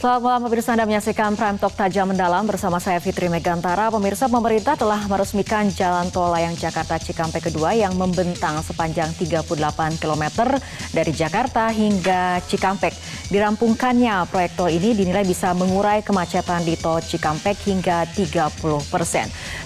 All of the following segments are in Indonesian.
Selamat malam pemirsa, Anda menyaksikan Prime Talk Tajam Mendalam bersama saya Fitri Megantara. Pemirsa, pemerintah telah meresmikan Jalan Tol Layang Jakarta Cikampek kedua yang membentang sepanjang 38 km dari Jakarta hingga Cikampek. Dirampungkannya proyek tol ini dinilai bisa mengurai kemacetan di tol Cikampek hingga 30%.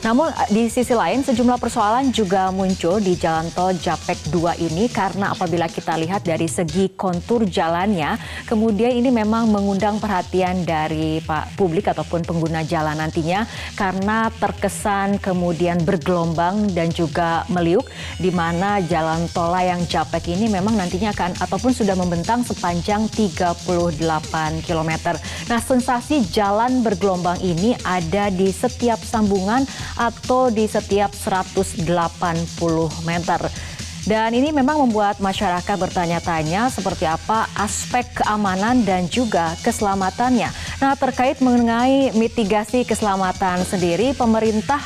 Namun di sisi lain sejumlah persoalan juga muncul di Jalan Tol Japek 2 ini karena apabila kita lihat dari segi kontur jalannya, kemudian ini memang mengundang perhatian dari publik ataupun pengguna jalan nantinya karena terkesan kemudian bergelombang dan juga meliuk, di mana Jalan Tol Layang Japek ini memang nantinya akan ataupun sudah membentang sepanjang 38 km. Nah, sensasi jalan bergelombang ini ada di setiap sambungan atau di setiap 180 meter. Dan ini memang membuat masyarakat bertanya-tanya seperti apa aspek keamanan dan juga keselamatannya. Nah, terkait mengenai mitigasi keselamatan sendiri, pemerintah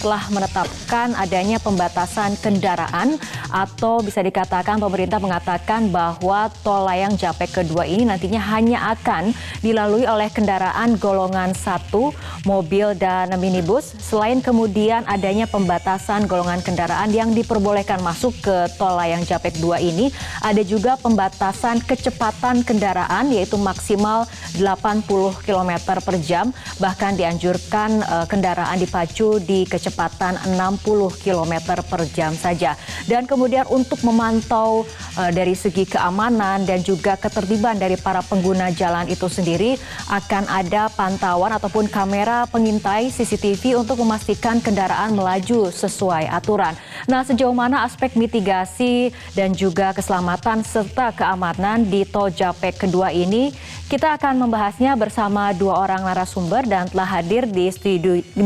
telah menetapkan adanya pembatasan kendaraan atau bisa dikatakan pemerintah mengatakan bahwa tol Layang Japek kedua ini nantinya hanya akan dilalui oleh kendaraan golongan 1, mobil dan minibus. Selain kemudian adanya pembatasan golongan kendaraan yang diperbolehkan masuk ke tol Layang Japek 2 ini, ada juga pembatasan kecepatan kendaraan yaitu maksimal 80 km per jam, bahkan dianjurkan kendaraan dipacu di kecepatan 60 km per jam saja. Dan kemudian untuk memantau dari segi keamanan dan juga ketertiban dari para pengguna jalan itu sendiri, akan ada pantauan ataupun kamera pengintai CCTV untuk memastikan kendaraan melaju sesuai aturan. Nah, sejauh mana aspek mitigasi dan juga keselamatan serta keamanan di tol Japek kedua ini, kita akan membahasnya bersama dua orang narasumber dan telah hadir di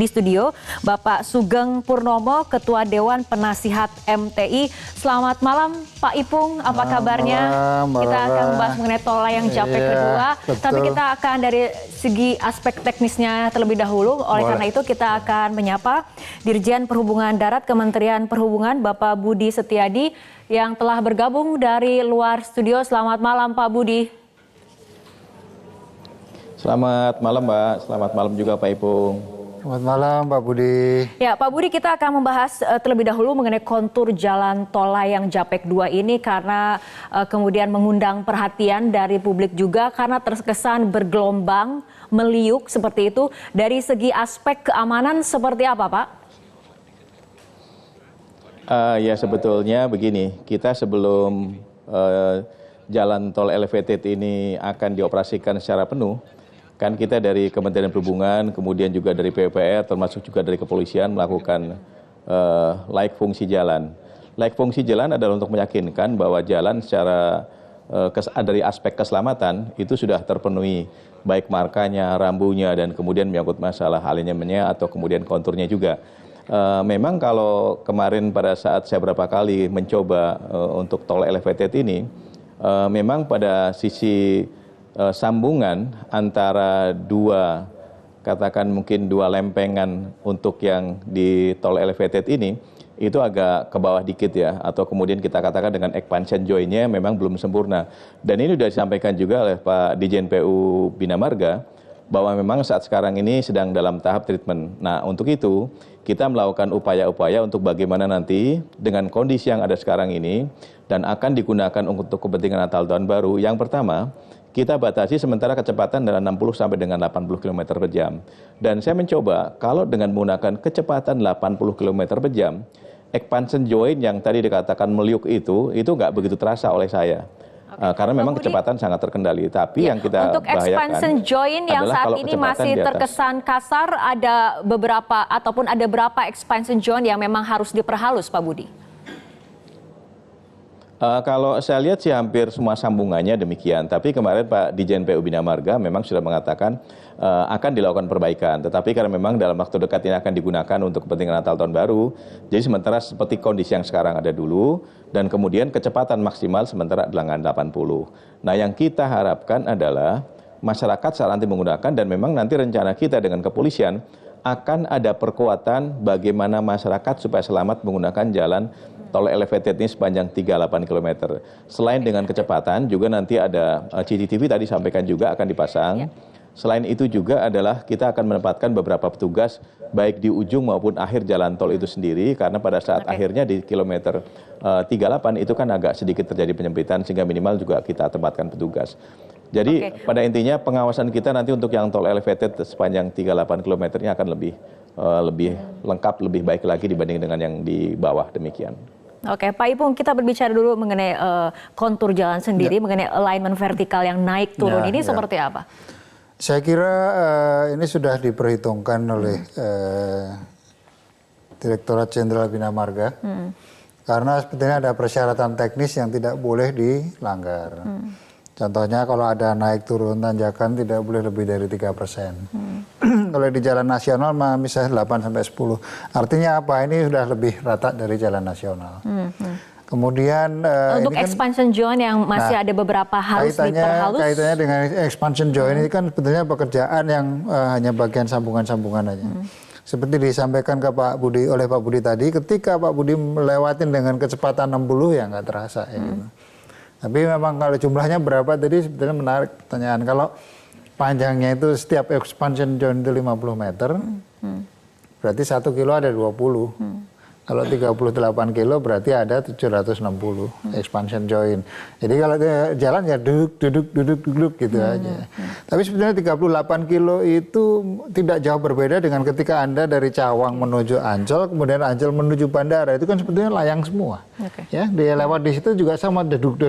studio Bapak Sugeng Purnomo, Ketua Dewan Penasihat MTI. Selamat malam Pak Ipung, apa kabarnya? Malam, kita akan membahas mengenai tol Layang Japek kedua, betul. tapi kita akan dari segi aspek teknisnya terlebih dahulu. Oleh karena itu kita akan menyapa Dirjen Perhubungan Darat Kementerian Perhubungan Bapak Budi Setiadi yang telah bergabung dari luar studio. Selamat malam Pak Budi. Selamat malam Mbak, selamat malam juga Pak Ipung. Selamat malam Pak Budi. Ya Pak Budi, kita akan membahas terlebih dahulu mengenai kontur Jalan Tol Layang Japek 2 ini karena kemudian mengundang perhatian dari publik juga karena terkesan bergelombang, meliuk seperti itu. Dari segi aspek keamanan seperti apa Pak? Ya sebetulnya begini, kita sebelum Jalan Tol Elevated ini akan dioperasikan secara penuh, kan kita dari Kementerian Perhubungan, kemudian juga dari PUPR, termasuk juga dari kepolisian melakukan laik fungsi jalan. Laik fungsi jalan adalah untuk meyakinkan bahwa jalan secara dari aspek keselamatan itu sudah terpenuhi, baik markanya, rambunya, dan kemudian menyangkut masalah alignmentnya atau kemudian konturnya juga. Memang kalau kemarin pada saat saya beberapa kali mencoba untuk tol elevated ini, memang pada sisi sambungan antara dua, katakan mungkin dua lempengan untuk yang di tol elevated ini, itu agak ke bawah dikit ya, atau kemudian kita katakan dengan expansion joint-nya memang belum sempurna. Dan ini sudah disampaikan juga oleh Pak Dirjen PU Bina Marga, bahwa memang saat sekarang ini sedang dalam tahap treatment. Nah, untuk itu kita melakukan upaya-upaya untuk bagaimana nanti dengan kondisi yang ada sekarang ini dan akan digunakan untuk kepentingan Natal Tahun Baru. Yang pertama, kita batasi sementara kecepatan dari 60 sampai dengan 80 km per jam. Dan saya mencoba kalau dengan menggunakan kecepatan 80 km per jam, expansion joint yang tadi dikatakan meliuk itu nggak begitu terasa oleh saya. Karena memang kecepatan sangat terkendali, tapi yang kita untuk expansion joint yang saat ini masih terkesan kasar, ada beberapa ataupun ada berapa expansion joint yang memang harus diperhalus, Pak Budi? Kalau saya lihat sih hampir semua sambungannya demikian, tapi kemarin Pak Dirjen PU Bina Marga memang sudah mengatakan akan dilakukan perbaikan, tetapi karena memang dalam waktu dekat ini akan digunakan untuk kepentingan Natal Tahun Baru, jadi sementara seperti kondisi yang sekarang ada dulu, dan kemudian kecepatan maksimal sementara dengan 80. Nah, yang kita harapkan adalah masyarakat saat nanti menggunakan, dan memang nanti rencana kita dengan kepolisian akan ada perkuatan bagaimana masyarakat supaya selamat menggunakan jalan tol elevated ini sepanjang 38 km. Selain dengan kecepatan, juga nanti ada CCTV tadi sampaikan juga akan dipasang. Selain itu juga adalah kita akan menempatkan beberapa petugas baik di ujung maupun akhir jalan tol itu sendiri, karena pada saat akhirnya di kilometer 38 itu kan agak sedikit terjadi penyempitan, sehingga minimal juga kita tempatkan petugas. Jadi pada intinya pengawasan kita nanti untuk yang tol elevated sepanjang 38 km ini akan lebih lengkap, lebih baik lagi dibanding dengan yang di bawah, demikian. Oke, Pak Ipung, kita berbicara dulu mengenai kontur jalan sendiri, mengenai alignment vertikal yang naik turun ini seperti apa? Saya kira ini sudah diperhitungkan oleh Direktorat Jenderal Bina Marga, karena sebetulnya ada persyaratan teknis yang tidak boleh dilanggar. Contohnya kalau ada naik turun tanjakan tidak boleh lebih dari 3%. Kalau di jalan nasional misalnya 8-10. Artinya apa? Ini sudah lebih rata dari jalan nasional. Kemudian untuk ini expansion joint yang masih ada beberapa harus diperhalus. Kaitannya dengan expansion joint ini kan sebetulnya pekerjaan yang hanya bagian sambungan-sambungan aja. Seperti disampaikan ke oleh Pak Budi tadi, ketika Pak Budi melewatin dengan kecepatan 60 ya nggak terasa ya gitu. Tapi memang kalau jumlahnya berapa tadi sebetulnya menarik pertanyaan. Kalau panjangnya itu setiap expansion joint itu 50 meter, berarti 1 kilo ada 20. Kalau 38 kilo berarti ada 760 expansion joint. Jadi kalau jalan ya duduk gitu aja. Tapi sebetulnya 38 kilo itu tidak jauh berbeda dengan ketika Anda dari Cawang menuju Ancol, kemudian Ancol menuju Bandara. Itu kan sebetulnya layang semua. Ya, dia lewat di situ juga sama duduk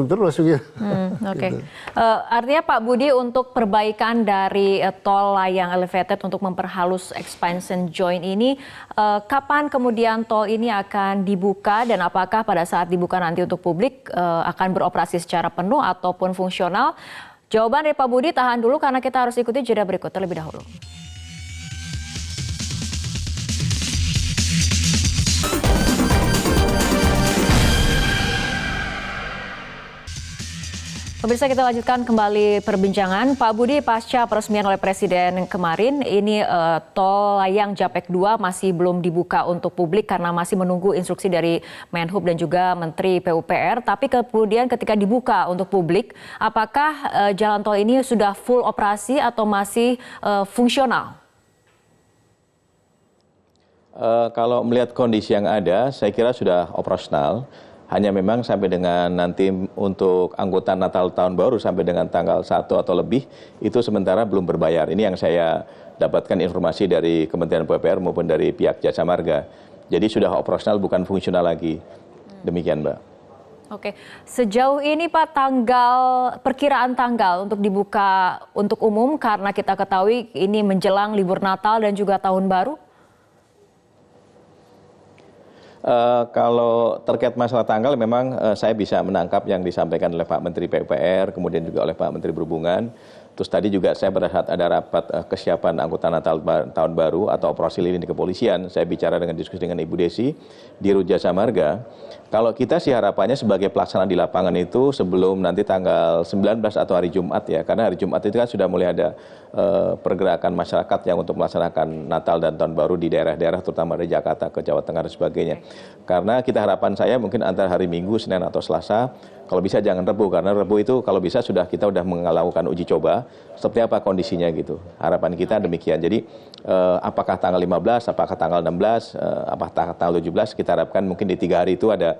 terus gitu. Gitu. Artinya Pak Budi, untuk perbaikan dari tol layang elevated untuk memperhalus expansion joint ini, kapan kemudian tol ini akan dibuka, dan apakah pada saat dibuka nanti untuk publik akan beroperasi secara penuh ataupun fungsional? Jawaban dari Pak Budi tahan dulu karena kita harus ikuti jeda berikut terlebih dahulu. Pemirsa, kita lanjutkan kembali perbincangan. Pak Budi, pasca peresmian oleh Presiden kemarin, ini tol layang Japek 2 masih belum dibuka untuk publik karena masih menunggu instruksi dari Menhub dan juga Menteri PUPR. Tapi kemudian ketika dibuka untuk publik, apakah jalan tol ini sudah full operasi atau masih fungsional? Kalau melihat kondisi yang ada, saya kira sudah operasional. Hanya memang sampai dengan nanti untuk angkutan Natal Tahun Baru sampai dengan tanggal 1 atau lebih, itu sementara belum berbayar. Ini yang saya dapatkan informasi dari Kementerian PUPR maupun dari pihak Jasa Marga. Jadi sudah operasional, bukan fungsional lagi. Demikian, Mbak. Oke, sejauh ini Pak, perkiraan tanggal untuk dibuka untuk umum, karena kita ketahui ini menjelang libur Natal dan juga Tahun Baru? Kalau terkait masalah tanggal, memang saya bisa menangkap yang disampaikan oleh Pak Menteri PUPR, kemudian juga oleh Pak Menteri Perhubungan. Terus tadi juga saya pada saat ada rapat kesiapan angkutan Natal Tahun Baru atau operasi lini kepolisian, saya bicara dengan diskusi dengan Ibu Desi di Rut Jasa Marga. Kalau kita sih harapannya sebagai pelaksanaan di lapangan itu sebelum nanti tanggal 19 atau hari Jumat ya, karena hari Jumat itu kan sudah mulai ada pergerakan masyarakat yang untuk melaksanakan Natal dan Tahun Baru di daerah-daerah terutama dari Jakarta ke Jawa Tengah dan sebagainya. Karena kita harapan saya mungkin antara hari Minggu, Senin atau Selasa, kalau bisa jangan Rabu, karena Rabu itu kalau bisa kita udah melakukan uji coba seperti apa kondisinya gitu. Harapan kita demikian. Jadi apakah tanggal 15, apakah tanggal 16, apakah tanggal 17, kita harapkan mungkin di 3 hari itu ada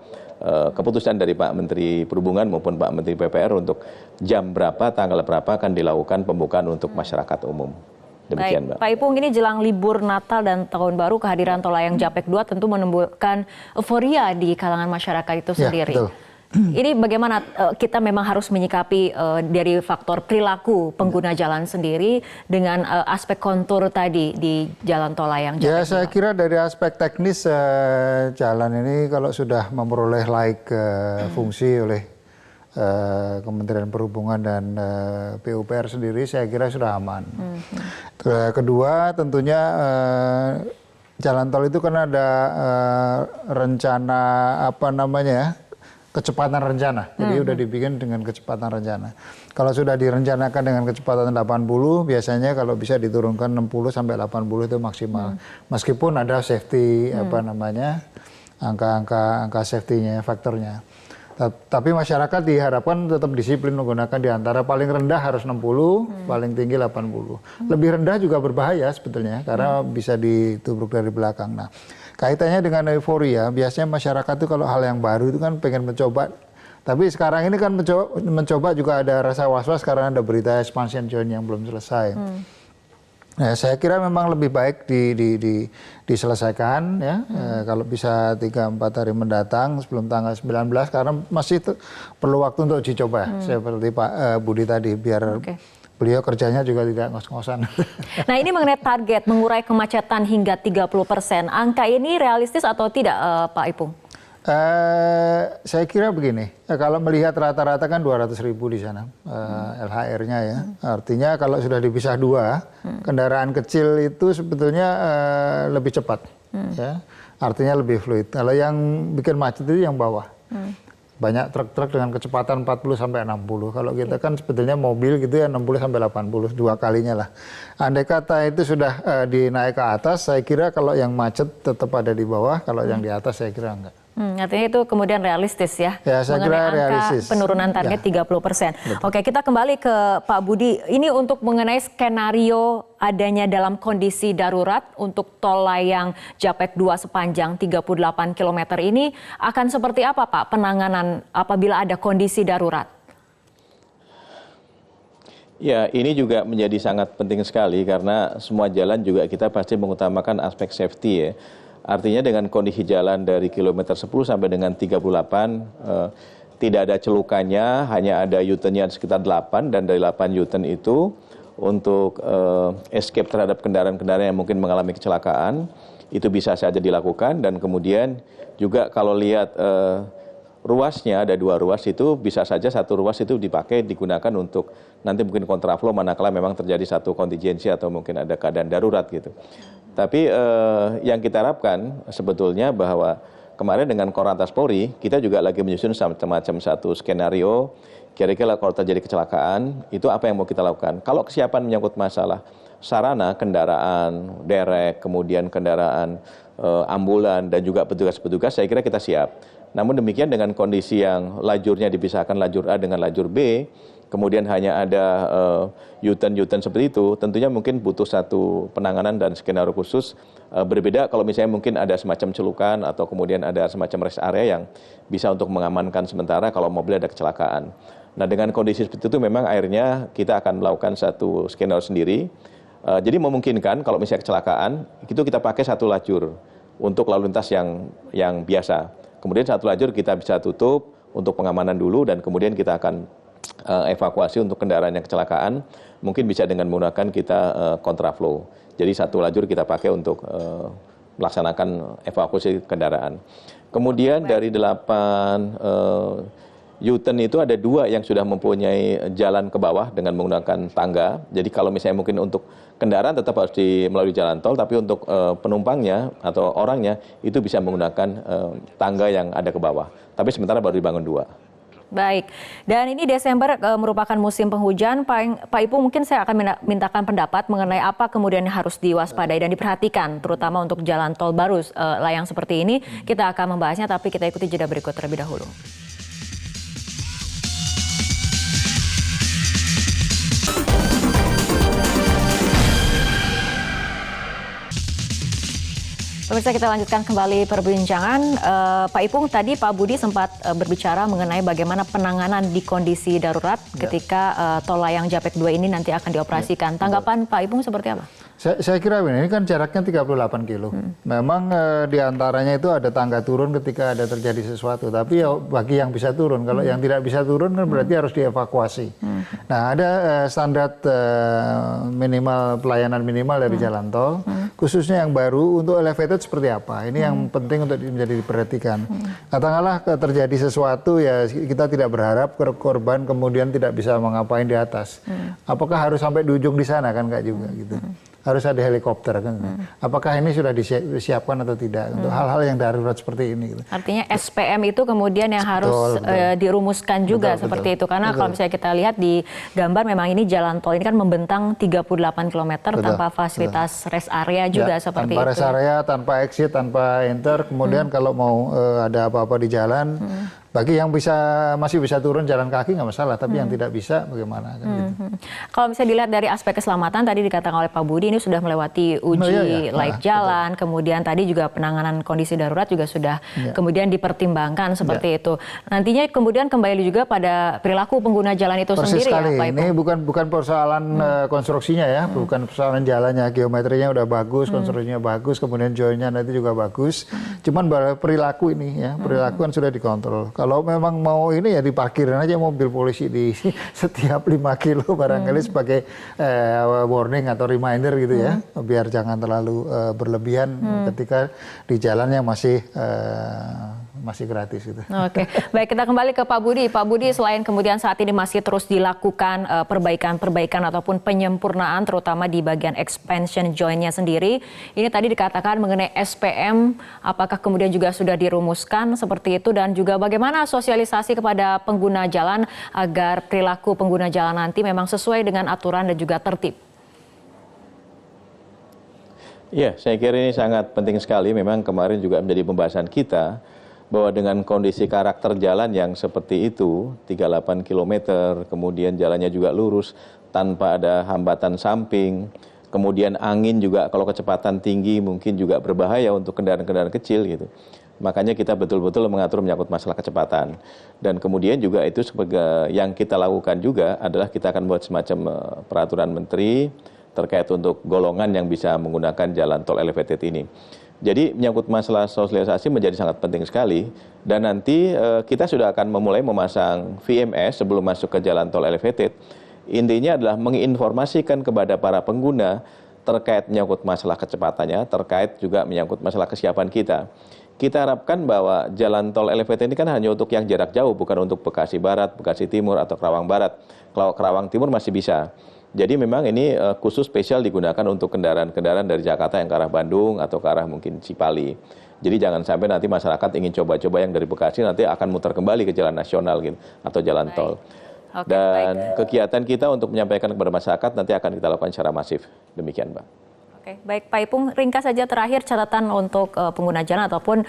keputusan dari Pak Menteri Perhubungan maupun Pak Menteri PUPR untuk jam berapa, tanggal berapa akan dilakukan pembukaan untuk masyarakat umum. Demikian, Baik, Pak Ipung, ini jelang libur Natal dan Tahun Baru, kehadiran tol layang Japek 2 tentu menimbulkan euforia di kalangan masyarakat itu sendiri. Ya, betul. Ini bagaimana kita memang harus menyikapi dari faktor perilaku pengguna jalan sendiri dengan aspek kontur tadi di jalan tol layang Japek 2? Ya, saya kira dari aspek teknis jalan ini kalau sudah memperoleh fungsi oleh Kementerian Perhubungan dan PUPR sendiri, saya kira sudah aman. Kedua, tentunya jalan tol itu kan ada rencana kecepatan rencana. Jadi udah dibikin dengan kecepatan rencana. Kalau sudah direncanakan dengan kecepatan 80, biasanya kalau bisa diturunkan 60 sampai 80 itu maksimal. Meskipun ada safety angka safety-nya, faktornya. Tapi masyarakat diharapkan tetap disiplin menggunakan di antara paling rendah harus 60, paling tinggi 80. Lebih rendah juga berbahaya sebetulnya karena bisa ditubruk dari belakang. Nah, kaitannya dengan euforia, biasanya masyarakat itu kalau hal yang baru itu kan pengen mencoba. Tapi sekarang ini kan mencoba juga ada rasa was-was karena ada berita expansion zone yang belum selesai. Nah, saya kira memang lebih baik diselesaikan ya, kalau bisa 3-4 hari mendatang sebelum tanggal 19 karena masih perlu waktu untuk uji coba seperti Pak Budi tadi biar beliau kerjanya juga tidak ngos-ngosan. Nah, ini mengenai target mengurai kemacetan hingga 30%. Angka ini realistis atau tidak, Pak Ipung? Saya kira begini, kalau melihat rata-rata kan 200.000 di sana LHR-nya ya. Artinya kalau sudah dipisah dua, kendaraan kecil itu sebetulnya lebih cepat, ya. Artinya lebih fluid. Kalau yang bikin macet itu yang bawah. Banyak truk-truk dengan kecepatan 40 sampai 60. Kalau kita kan sebetulnya mobil gitu ya 60 sampai 80, dua kalinya lah. Andai kata itu sudah dinaik ke atas, saya kira kalau yang macet tetap ada di bawah, kalau yang di atas saya kira enggak. Artinya itu kemudian realistis ya, saya kira realistis. Penurunan target 30%. Oke, kita kembali ke Pak Budi. Ini untuk mengenai skenario adanya dalam kondisi darurat untuk tol layang Japek 2 sepanjang 38 km ini akan seperti apa Pak penanganan apabila ada kondisi darurat? Ya, ini juga menjadi sangat penting sekali karena semua jalan juga kita pasti mengutamakan aspek safety ya. Artinya dengan kondisi jalan dari kilometer 10 sampai dengan 38 tidak ada celukannya, hanya ada U-turn-nya sekitar 8 dan dari 8 U-turn itu untuk escape terhadap kendaraan-kendaraan yang mungkin mengalami kecelakaan itu bisa saja dilakukan dan kemudian juga kalau lihat ruasnya ada 2 ruas itu bisa saja satu ruas itu digunakan untuk nanti mungkin kontraflow manakala memang terjadi satu kontingensi atau mungkin ada keadaan darurat gitu. Tapi yang kita harapkan sebetulnya bahwa kemarin dengan Korlantas Polri kita juga lagi menyusun semacam satu skenario kira-kira kalau terjadi kecelakaan itu apa yang mau kita lakukan. Kalau kesiapan menyangkut masalah sarana kendaraan derek kemudian kendaraan ambulan dan juga petugas-petugas saya kira kita siap. Namun demikian dengan kondisi yang lajurnya dipisahkan lajur A dengan lajur B, kemudian hanya ada U-turn seperti itu, tentunya mungkin butuh satu penanganan dan skenario khusus berbeda kalau misalnya mungkin ada semacam celukan atau kemudian ada semacam rest area yang bisa untuk mengamankan sementara kalau mobil ada kecelakaan. Nah dengan kondisi seperti itu memang akhirnya kita akan melakukan satu skenario sendiri. Jadi memungkinkan kalau misalnya kecelakaan, itu kita pakai satu lajur untuk lalu lintas yang biasa. Kemudian satu lajur kita bisa tutup untuk pengamanan dulu dan kemudian kita akan evakuasi untuk kendaraan yang kecelakaan. Mungkin bisa dengan menggunakan kita kontraflow. Jadi satu lajur kita pakai untuk melaksanakan evakuasi kendaraan. Kemudian dari 8 U-turn itu ada 2 yang sudah mempunyai jalan ke bawah dengan menggunakan tangga. Jadi kalau misalnya mungkin untuk kendaraan tetap harus melalui jalan tol, tapi untuk penumpangnya atau orangnya itu bisa menggunakan tangga yang ada ke bawah. Tapi sementara baru dibangun 2. Baik, dan ini Desember merupakan musim penghujan. Pak Ipung mungkin saya akan mintakan pendapat mengenai apa kemudian yang harus diwaspadai dan diperhatikan, terutama untuk jalan tol baru layang seperti ini. Kita akan membahasnya, tapi kita ikuti jeda berikut terlebih dahulu. Pemirsa, kita lanjutkan kembali perbincangan. Pak Ipung, tadi Pak Budi sempat berbicara mengenai bagaimana penanganan di kondisi darurat ketika tol layang Japek 2 ini nanti akan dioperasikan. Tanggapan Pak Ipung seperti apa? Saya kira ini kan jaraknya 38 kilo. Memang di antaranya itu ada tangga turun ketika ada terjadi sesuatu. Tapi ya bagi yang bisa turun, kalau yang tidak bisa turun kan berarti harus dievakuasi. Nah ada standar minimal pelayanan minimal dari jalan tol, khususnya yang baru untuk elevated seperti apa. Ini yang penting untuk menjadi diperhatikan. Katakanlah terjadi sesuatu ya kita tidak berharap korban kemudian tidak bisa mengapain di atas. Apakah harus sampai di ujung di sana kan nggak juga gitu. Harus ada helikopter kan. Apakah ini sudah disiapkan atau tidak untuk hal-hal yang darurat seperti ini gitu. Artinya SPM itu kemudian yang harus dirumuskan juga seperti itu. Karena kalau misalnya kita lihat di gambar memang ini jalan tol ini kan membentang 38 km tanpa fasilitas rest area juga seperti tanpa rest area, tanpa exit, tanpa enter. Kemudian kalau mau ada apa-apa di jalan Bagi yang masih bisa turun jalan kaki nggak masalah, tapi yang tidak bisa bagaimana? Kan gitu. Kalau bisa dilihat dari aspek keselamatan, tadi dikatakan oleh Pak Budi ini sudah melewati uji laik jalan, kemudian tadi juga penanganan kondisi darurat juga sudah kemudian dipertimbangkan seperti itu. Nantinya kemudian kembali juga pada perilaku pengguna jalan itu Persis sendiri sekali. ya Pak Ipung? Ini bukan persoalan konstruksinya ya, bukan persoalan jalannya, geometrinya udah bagus, konstruksinya bagus, kemudian joinnya nanti juga bagus. Cuman perilaku ini ya, perilaku kan sudah dikontrol. Kalau memang mau ini ya diparkirin aja mobil polisi di setiap 5 kilo barangkali sebagai warning atau reminder gitu ya, biar jangan terlalu berlebihan ketika di jalan yang masih gratis gitu. Oke, baik, kita kembali ke Pak Budi. Pak Budi, selain kemudian saat ini masih terus dilakukan perbaikan ataupun penyempurnaan terutama di bagian expansion joint-nya sendiri, ini tadi dikatakan mengenai SPM, apakah kemudian juga sudah dirumuskan seperti itu, dan juga bagaimana sosialisasi kepada pengguna jalan agar perilaku pengguna jalan nanti memang sesuai dengan aturan dan juga tertib? Ya, saya kira ini sangat penting sekali. Memang kemarin juga menjadi pembahasan kita bahwa dengan kondisi karakter jalan yang seperti itu, 38 km, kemudian jalannya juga lurus tanpa ada hambatan samping, kemudian angin juga kalau kecepatan tinggi mungkin juga berbahaya untuk kendaraan-kendaraan kecil gitu. Makanya kita betul-betul mengatur menyangkut masalah kecepatan. Dan kemudian juga itu sebagai yang kita lakukan juga adalah kita akan buat semacam peraturan menteri terkait untuk golongan yang bisa menggunakan jalan tol elevated ini. Jadi menyangkut masalah sosialisasi menjadi sangat penting sekali, dan nanti kita sudah akan memulai memasang VMS sebelum masuk ke jalan tol elevated. Intinya adalah menginformasikan kepada para pengguna terkait menyangkut masalah kecepatannya, terkait juga menyangkut masalah kesiapan kita. Kita harapkan bahwa jalan tol elevated ini kan hanya untuk yang jarak jauh, bukan untuk Bekasi Barat, Bekasi Timur, atau Kerawang Barat. Kalau Kerawang Timur masih bisa. Jadi memang ini khusus spesial digunakan untuk kendaraan-kendaraan dari Jakarta yang ke arah Bandung atau ke arah mungkin Cipali. Jadi jangan sampai nanti masyarakat ingin coba-coba yang dari Bekasi nanti akan muter kembali ke jalan nasional gitu atau jalan tol. Oke, dan kegiatan kita untuk menyampaikan kepada masyarakat nanti akan kita lakukan secara masif. Demikian, Mbak. Oke, baik Pak Ipung, ringkas saja terakhir catatan untuk pengguna jalan ataupun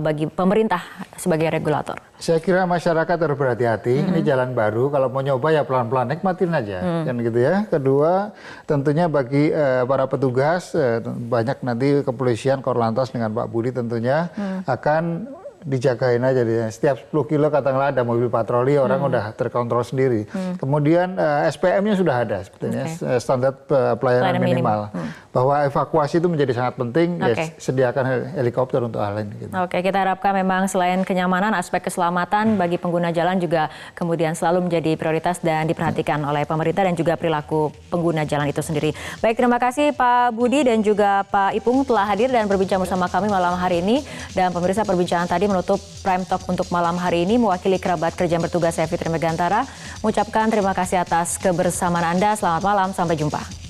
bagi pemerintah sebagai regulator. Saya kira masyarakat harus berhati-hati, ini jalan baru, kalau mau nyoba ya pelan-pelan, nikmatin aja, kan gitu ya. Kedua, tentunya bagi para petugas, banyak nanti kepolisian, Korlantas dengan Pak Budi tentunya akan dijagain aja dia. Setiap 10 kilo katakanlah ada mobil patroli, orang udah terkontrol sendiri. Kemudian SPM-nya sudah ada sebetulnya, standar pelayanan minimal. Bahwa evakuasi itu menjadi sangat penting, ya sediakan helikopter untuk hal ini. Gitu. Oke, kita harapkan memang selain kenyamanan, aspek keselamatan bagi pengguna jalan juga kemudian selalu menjadi prioritas dan diperhatikan oleh pemerintah dan juga perilaku pengguna jalan itu sendiri. Baik, terima kasih Pak Budi dan juga Pak Ipung telah hadir dan berbincang bersama kami malam hari ini. Dan pemirsa, perbincangan tadi menutup Prime Talk untuk malam hari ini. Mewakili kerabat kerja yang bertugas, saya Fitri Megantara mengucapkan terima kasih atas kebersamaan Anda. Selamat malam, sampai jumpa.